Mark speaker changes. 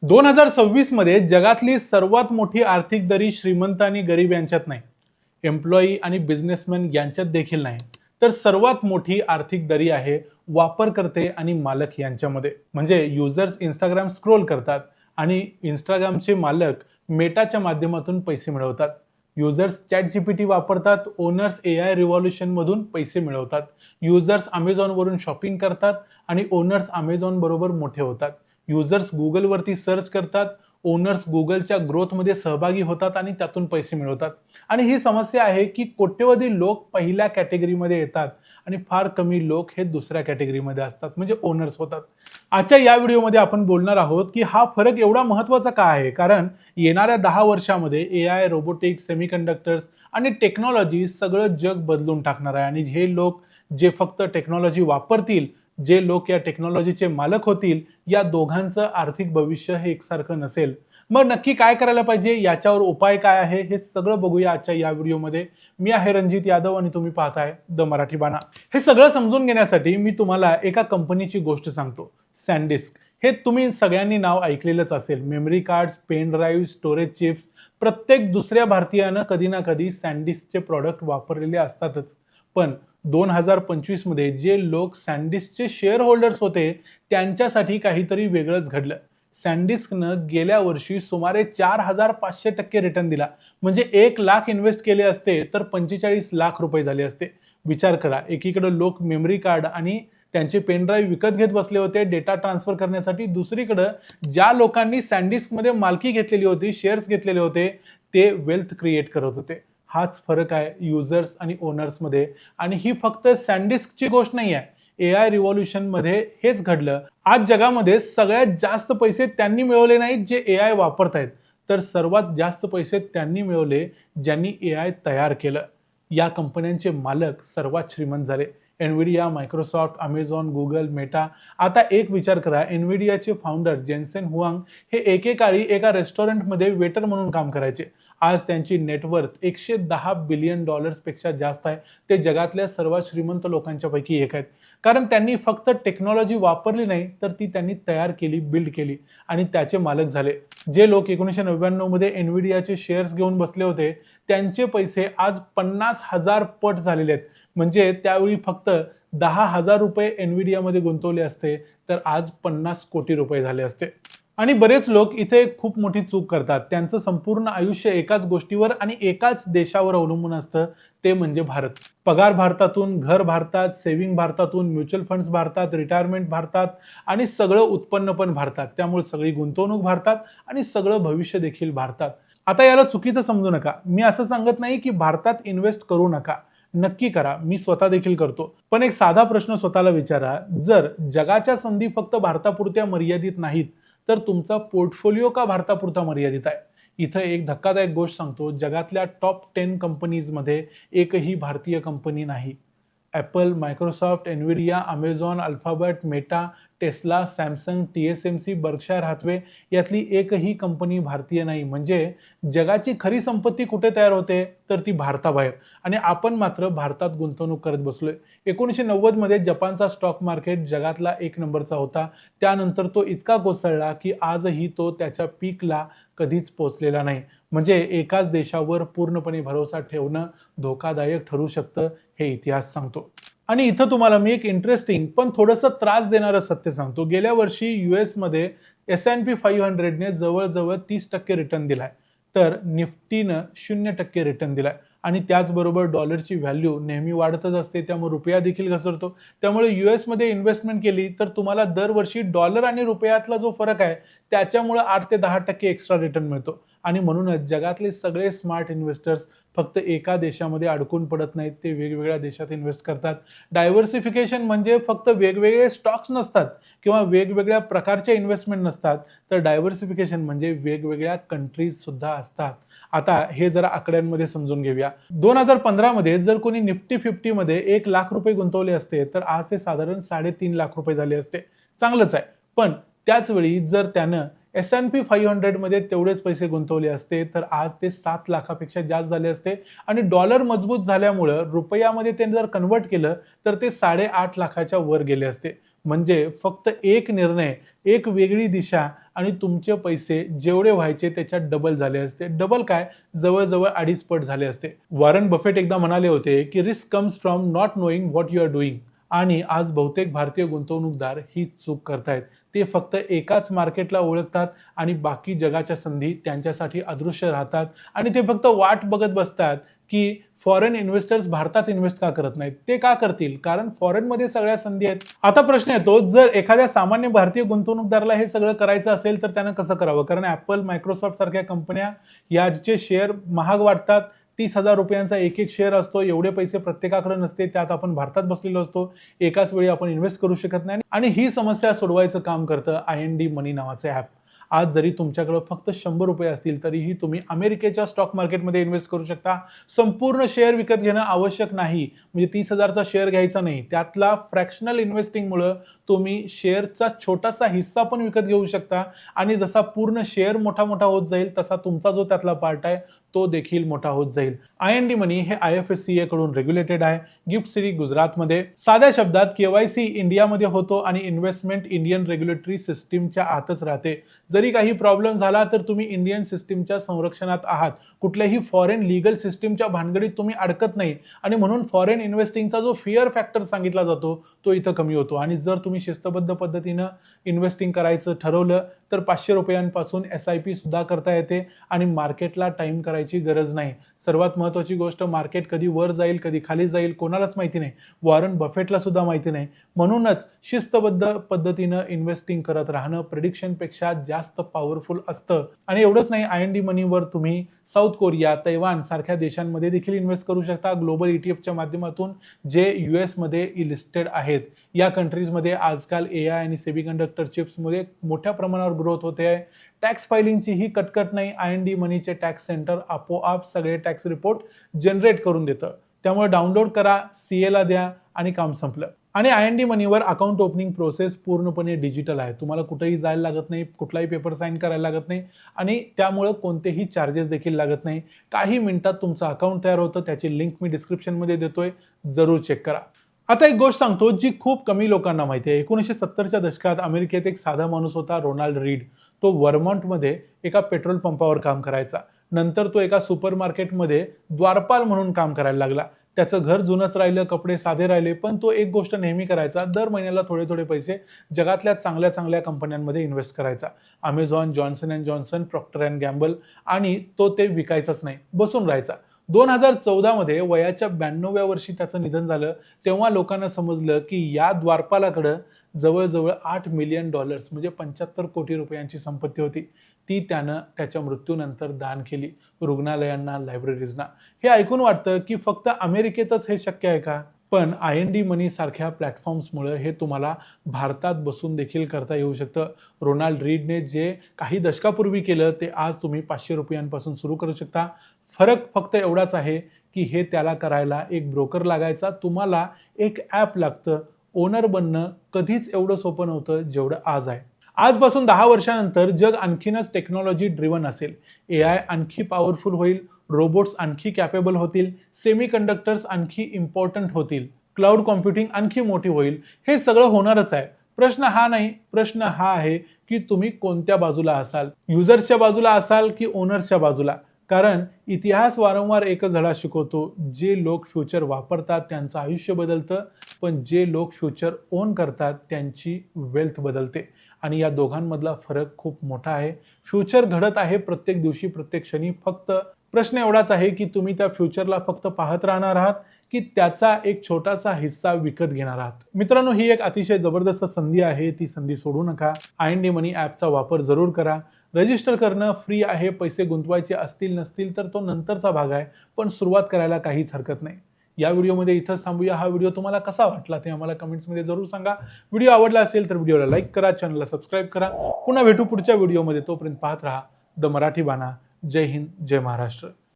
Speaker 1: 2026 मध्ये जगातली सर्वात मोठी आर्थिक दरी श्रीमंत आणि गरीब यांच्यात नाही, एम्प्लॉई आणि बिझनेसमॅन यांच्यात देखील नाही, तर सर्वात मोठी आर्थिक दरी आहे वापरकर्ते आणि मालक यांच्यामध्ये. म्हणजे युजर्स इंस्टाग्राम स्क्रोल करतात आणि इंस्टाग्रामचे मालक मेटाच्या माध्यमातून पैसे मिळवतात. युजर्स चॅट जीपीटी वापरतात, ओनर्स एआय रिव्हॉल्युशन मधून पैसे मिळवतात. युजर्स अमेझॉन वरून शॉपिंग करतात आणि ओनर्स अमेझॉन बरोबर मोठे होतात. युजर्स गुगलवरती सर्च करतात, ओनर्स गुगलच्या ग्रोथमध्ये सहभागी होतात आणि त्यातून पैसे मिळवतात. आणि ही समस्या आहे की कोट्यवधी लोक पहिल्या कॅटेगरीमध्ये येतात आणि फार कमी लोक हे दुसऱ्या कॅटेगरीमध्ये असतात, म्हणजे ओनर्स होतात. आजच्या या व्हिडिओमध्ये आपण बोलणार आहोत की हा फरक एवढा महत्त्वाचा का आहे, कारण येणाऱ्या 10 वर्षामध्ये एआय, रोबोटिक्स, सेमीकंडक्टर्स आणि टेक्नॉलॉजी सगळं जग बदलून टाकणार आहे. आणि हे लोक जे फक्त टेक्नॉलॉजी वापरतील, जे लोक या टेक्नॉलॉजीचे मालक होतील, या दोघांचं आर्थिक भविष्य हे एकसारखं नसेल. मग नक्की काय करायला पाहिजे, याच्यावर उपाय काय आहे, हे सगळं बघूया आजच्या या व्हिडिओमध्ये. मी आहे रणजित यादव आणि तुम्ही पाहताय द मराठी बाणा. हे सगळं समजून घेण्यासाठी मी तुम्हाला एका कंपनीची गोष्ट सांगतो, सॅनडिस्क. हे तुम्ही सगळ्यांनी नाव ऐकलेलंच असेल. Memory cards, pen drive, storage chips, प्रत्येक दुसऱ्या भारतीयानं कधी ना कधी सॅनडिस्कचे प्रॉडक्ट वापरलेले असतातच. पण 2025 मध्ये जे लोक सॅनडिस्कचे शेअर होल्डर्स होते, त्यांच्यासाठी काहीतरी वेगळंच घडलं. सॅनडिस्कनं गेल्या वर्षी सुमारे 4500% रिटर्न दिला. म्हणजे 1 लाख इन्व्हेस्ट केले असते तर 45 लाख रुपये झाले असते. विचार करा, एकीकडे लोक मेमरी कार्ड आणि त्यांचे पेन ड्राईव्ह विकत घेत बसले होते डेटा ट्रान्सफर करण्यासाठी, दुसरीकडे ज्या लोकांनी सॅनडिस्कमध्ये मालकी घेतलेली होती, शेअर्स घेतलेले होते, ते वेल्थ क्रिएट करत होते. हाच फरक आहे युजर्स आणि ओनर्स मध्ये. आणि ही फक्त सॅनडिस्कची गोष्ट नाही आहे, एआय रिव्हॉल्युशन मध्ये हेच घडलं. आज जगामध्ये सगळ्यात जास्त पैसे त्यांनी मिळवले नाहीत जे एआय वापरतायत, तर सर्वात जास्त पैसे त्यांनी मिळवले ज्यांनी एआय तयार केलं. या कंपन्यांचे मालक सर्वात श्रीमंत झाले. एनव्हिडिया, मायक्रोसॉफ्ट, अमेझॉन, गुगल, मेटा. आता एक विचार करा, एनव्हिडियाचे फाउंडर जेन्सेन हुआंग हे एकेकाळी एका रेस्टॉरंटमध्ये वेटर म्हणून काम करायचे. आज त्यांची नेटवर्थ $110 बिलियन पेक्षा जास्त आहे. ते जगातल्या सर्वात श्रीमंत लोकांच्या पैकी एक आहेत. कारण त्यांनी फक्त टेक्नॉलॉजी वापरली नाही, तर ती त्यांनी तयार केली, बिल्ड केली आणि त्याचे मालक झाले. जे लोक 1999 मध्ये एनव्हिडियाचे शेअर्स घेऊन बसले होते, त्यांचे पैसे आज 50,000 पट झालेले आहेत. म्हणजे त्यावेळी फक्त 10,000 रुपये एनव्हिडियामध्ये गुंतवले असते तर आज 50 कोटी रुपये झाले असते. आणि बरेच लोक इथे खूप मोठी चूक करतात. त्यांचं संपूर्ण आयुष्य एकाच गोष्टीवर आणि एकाच देशावर अवलंबून असतं, ते म्हणजे भारत. पगार भारतातून, घर भारतात, सेव्हिंग भारतातून, म्युच्युअल फंड्स भारतात, रिटायरमेंट भारतात आणि सगळं उत्पन्न पण भारतात. त्यामुळे सगळी गुंतवणूक भारतात आणि सगळं भविष्य देखील भारतात. आता याला चुकीचं समजू नका. मी असं सांगत नाही की भारतात इन्व्हेस्ट करू नका. नक्की करा, मी स्वतः देखील करतो. पण एक साधा प्रश्न स्वतःला विचारा, जर जगाच्या संधी फक्त भारतापुरत्या मर्यादित नाहीत, तर तुमचा पोर्टफोलिओ का भारतापुरता मर्यादित आहे? इथं एक धक्कादायक गोष्ट सांगतो, जगातल्या टॉप 10 कंपनीजमध्ये एकही भारतीय कंपनी नाही. Apple, Microsoft, Nvidia, Amazon, Alphabet, Meta, Tesla, Samsung, TSMC, Berkshire Hathaway यातली एकही कंपनी भारतीय नाही. म्हणजे जगाची खरी संपत्ती कुठे तयार होते, तर ती भारताबाहेर. आणि आपण मात्र भारतात गुंतवणूक करत बसलोय. 1990 मध्ये जपानचा स्टॉक मार्केट जगातला 1 नंबरचा होता. त्यानंतर तो इतका कोसळला की आजही तो त्याच्या पीकला कधीच पोहोचलेला नाही. म्हणजे एकाच देशावर पूर्णपणे भरोसा ठेवणं धोकादायक ठरू शकतं, हे इतिहास सांगतो. आणि इथं तुम्हाला मी एक इंटरेस्टिंग पण थोडंसं त्रास देणारं सत्य सांगतो. गेल्या वर्षी US मध्ये S&P 500 ने जवळजवळ 30% रिटर्न दिलाय, तर निफ्टीनं 0% रिटर्न दिलाय. आणि त्याचबरोबर डॉलरची व्हॅल्यू नेहमी वाढतच असते, त्यामुळे रुपया देखील घसरतो. त्यामुळे US मध्ये इन्व्हेस्टमेंट केली तर तुम्हाला दरवर्षी डॉलर आणि रुपयातला जो फरक आहे, त्याच्यामुळे 8 ते 10% एक्स्ट्रा रिटर्न मिळतो. आणि म्हणूनच जगातले सगळे स्मार्ट इन्व्हेस्टर्स फक्त एका देशामध्ये अडकून पडत नाहीत, ते वेगवेगळ्या देशात इन्व्हेस्ट करतात. डायव्हर्सिफिकेशन म्हणजे फक्त वेगवेगळे स्टॉक्स नसतात किंवा वेगवेगळ्या प्रकारच्या इन्व्हेस्टमेंट नसतात, तर डायव्हर्सिफिकेशन म्हणजे वेगवेगळ्या कंट्रीज सुद्धा असतात. आता हे जरा आकड्यांमध्ये समजून घेऊया. 2015 मध्ये जर कोणी निफ्टी 50 मध्ये 1 लाख रुपये गुंतवले असते, तर आज ते साधारण 3.5 लाख रुपये झाले असते. चांगलंच आहे. पण त्याच वेळी जर त्यानं S&P 500 मध्ये तेवढेच पैसे गुंतवले असते, तर आज ते 7 लाखापेक्षा जास्त झाले असते. आणि डॉलर मजबूत झाल्यामुळं रुपयामध्ये ते जर कन्वर्ट केलं तर ते 8.5 लाखाच्या वर गेले असते. म्हणजे फक्त एक निर्णय, एक वेगळी दिशा आणि तुमचे पैसे जेवढे व्हायचे त्याच्यात डबल झाले असते. डबल काय, जवळजवळ 2.5 पट झाले असते. वॉरन बफेट एकदा म्हणाले होते की risk comes from not knowing what you are doing. आणि आज बहुतेक भारतीय गुंतवणूकदार ही चूक करतायत. ते फक्त एकाच मार्केटला ओळखतात आणि बाकी जगाच्या संधी त्यांच्यासाठी अदृश्य राहतात आणि ते फक्त वाट बघत बसतात की फॉरेन इन्व्हेस्टर्स भारतात इन्व्हेस्ट का करत नाहीत. ते का करतील? कारण फॉरेन मध्ये सगळ्या संधी आहेत. आता प्रश्न येतो, जर एखाद्या सामान्य भारतीय गुंतवणूकदाराला हे सगळं करायचं असेल तर त्यानं कसं करावं? कारण ऍपल, मायक्रोसॉफ्ट सारख्या कंपन्या याचे शेअर महाग वाटतात. 30,000 रुपयांचा एक एक शेअर असतो. एवढे पैसे प्रत्येकाकडे नसते. त्यात आपण भारतात बसलेलो असतो. एकाच वेळी आपण इन्व्हेस्ट करू शकत नाही आणि ही समस्या सोडवायचं काम करतं IND मनी नावाचे ऍप. आज जरी तुमच्याकडे फक्त 100 रुपये असतील तरीही तुम्ही अमेरिकेच्या स्टॉक मार्केटमध्ये इन्व्हेस्ट करू शकता. संपूर्ण शेअर विकत घेणं आवश्यक नाही. म्हणजे 30,000चा शेअर घ्यायचा नाही. त्यातला फ्रॅक्शनल इन्व्हेस्टिंगमुळे तुम्ही शेअरचा छोटासा हिस्सा पण विकत घेऊ शकता आणि जसा पूर्ण शेअर मोठा मोठा होत जाईल तसा तुमचा जो त्यातला पार्ट आहे तो देखील मोठा होत जाईल. IND मनी हे IFSCA कडून रेग्युलेटेड आहे. गिफ्ट सिटी गुजरातमध्ये. साध्या शब्दात KYC इंडियामध्ये होतो आणि इन्व्हेस्टमेंट इंडियन रेग्युलेटरी सिस्टीमच्या आतच राहते. जरी काही प्रॉब्लेम झाला तर तुम्ही इंडियन सिस्टीमच्या संरक्षणात आहात. कुठल्याही फॉरेन लीगल सिस्टीमच्या भानगडीत तुम्ही अडकत नाही आणि म्हणून फॉरेन इन्व्हेस्टिंगचा जो फिअर फॅक्टर सांगितला जातो तो इथं कमी होतो. आणि जर तुम्ही शिस्तबद्ध पद्धतीनं इन्व्हेस्टिंग करायचं ठरवलं तर 500 रुपयांपासून SIP सुद्धा करता येते आणि मार्केटला टाइम करायची गरज नाही. सर्वात महत्त्वाची गोष्ट, मार्केट कधी वर जाईल कधी खाली जाईल कोणालाच माहिती नाही. वॉरन बफेटला सुद्धा माहिती नाही. म्हणूनच शिस्तबद्ध पद्धतीनं इन्व्हेस्टिंग करत राहणं प्रेडिक्शनपेक्षा जास्त पॉवरफुल असतं. आणि एवढंच नाही, IND मनीवर तुम्ही साऊथ कोरिया, तैवान सारख्या देशांमध्ये देखील इन्व्हेस्ट करू शकता ग्लोबल ETFच्या माध्यमातून, जे US मध्ये लिस्टेड आहेत. या कंट्रीजमध्ये आजकाल AI आणि सेमीकंडक्टर चिप्समध्ये मोठ्या प्रमाणावर ग्रोथ होते आहे. टॅक्स फायलिंगची ही कटकट नाही. IND मनीचे टॅक्स सेंटर आपोआप सगळे टॅक्स रिपोर्ट जनरेट करून देतं. त्यामुळे डाउनलोड करा, CA ला द्या आणि काम संपलं. आणि IND मनीवर अकाउंट ओपनिंग प्रोसेस पूर्णपणे डिजिटल आहे. तुम्हाला कुठेही जायला लागत नाही, कुठलाही पेपर साईन करायला लागत नाही आणि त्यामुळे कोणतेही चार्जेस देखील लागत नाही. काही मिनिटात तुमचं अकाउंट तयार होतं. त्याची लिंक मी डिस्क्रिप्शनमध्ये देतोय, जरूर चेक करा. आता एक गोष्ट सांगतो जी खूप कमी लोकांना माहिती आहे. 1970च्या दशकात अमेरिकेत एक साधा माणूस होता, रोनाल्ड रीड. तो वर्मॉन्टमध्ये एका पेट्रोल पंपावर काम करायचा. नंतर तो एका सुपरमार्केटमध्ये द्वारपाल म्हणून काम करायला लागला. त्याचं घर जुनंच राहिलं, कपडे साधे राहिले, पण तो एक गोष्ट नेहमी करायचा, दर महिन्याला थोडे थोडे पैसे जगातल्या चांगल्या चांगल्या कंपन्यांमध्ये इन्व्हेस्ट करायचा. Amazon, Johnson and Johnson, Procter and Gamble. आणि तो ते विकायचाच नाही, बसून राहायचा. 2014 मध्ये वयाच्या 92व्या वर्षी त्याचं निधन झालं. तेव्हा लोकांना समजलं की या द्वारपालाकडं जवळजवळ $8 मिलियन म्हणजे 75 कोटी रुपयांची संपत्ती होती. ती त्यानं त्याच्या मृत्यूनंतर दान केली रुग्णालयांना, लायब्ररीजना. हे ऐकून वाटतं की फक्त अमेरिकेतच हे शक्य आहे का? पण IND मनी सारख्या प्लॅटफॉर्म्समुळे हे तुम्हाला भारतात बसून देखील करता येऊ शकतं. रोनाल्ड रीडने जे काही दशकापूर्वी केलं ते आज तुम्ही 500 रुपयांपासून सुरू करू शकता. फरक फक्त एवढाच आहे की हे त्याला करायला एक ब्रोकर लागायचा, तुम्हाला एक ॲप लागतं. ओनर बनणं कधीच एवढं सोपं नव्हतं जेवढं आज आहे. आजपासून 10 वर्षानंतर जग आणखीनच टेक्नॉलॉजी ड्रिव्हन असेल. AI आणखी पॉवरफुल होईल, रोबोट्स आणखी कॅपेबल होतील, सेमीकंडक्टर्स आणखी इम्पॉर्टंट होतील, क्लाउड कॉम्प्युटिंग आणखी मोठी होईल. हे सगळं होणारच आहे. प्रश्न हा नाही, प्रश्न हा आहे की तुम्ही कोणत्या बाजूला असाल. युजर्सच्या बाजूला असाल की ओनर्सच्या बाजूला. कारण इतिहास वारंवार एकच धडा शिकवतो, जे लोक फ्युचर वापरतात त्यांचं आयुष्य बदलतं, पण जे लोक फ्युचर ओन करतात त्यांची वेल्थ बदलते. आणि या दोघांमधला फरक खूप मोठा आहे. फ्युचर घडत आहे प्रत्येक दिवशी, प्रत्येक क्षणी. फक्त प्रश्न एवढाच आहे की तुम्ही त्या फ्युचरला फक्त पाहत राहणार आहात की त्याचा एक छोटासा हिस्सा विकत घेणार आहात. मित्रांनो, ही एक अतिशय जबरदस्त संधी आहे. ती संधी सोडू नका. IND मनी ॲपचा वापर जरूर करा. रजिस्टर करणं फ्री आहे. पैसे गुंतवायचे असतील नसतील तर तो नंतरचा भाग आहे, पण सुरुवात करायला काहीच हरकत नाही. या व्हिडिओमध्ये इथंच थांबूया. हा व्हिडिओ तुम्हाला कसा वाटला ते आम्हाला कमेंट्समध्ये जरूर सांगा. व्हिडिओ आवडला असेल तर व्हिडिओला लाईक करा, चॅनलला सबस्क्राईब करा. पुन्हा भेटू पुढच्या व्हिडिओमध्ये. तोपर्यंत पाहत राहा द मराठी बाणा. जय हिंद, जय महाराष्ट्र.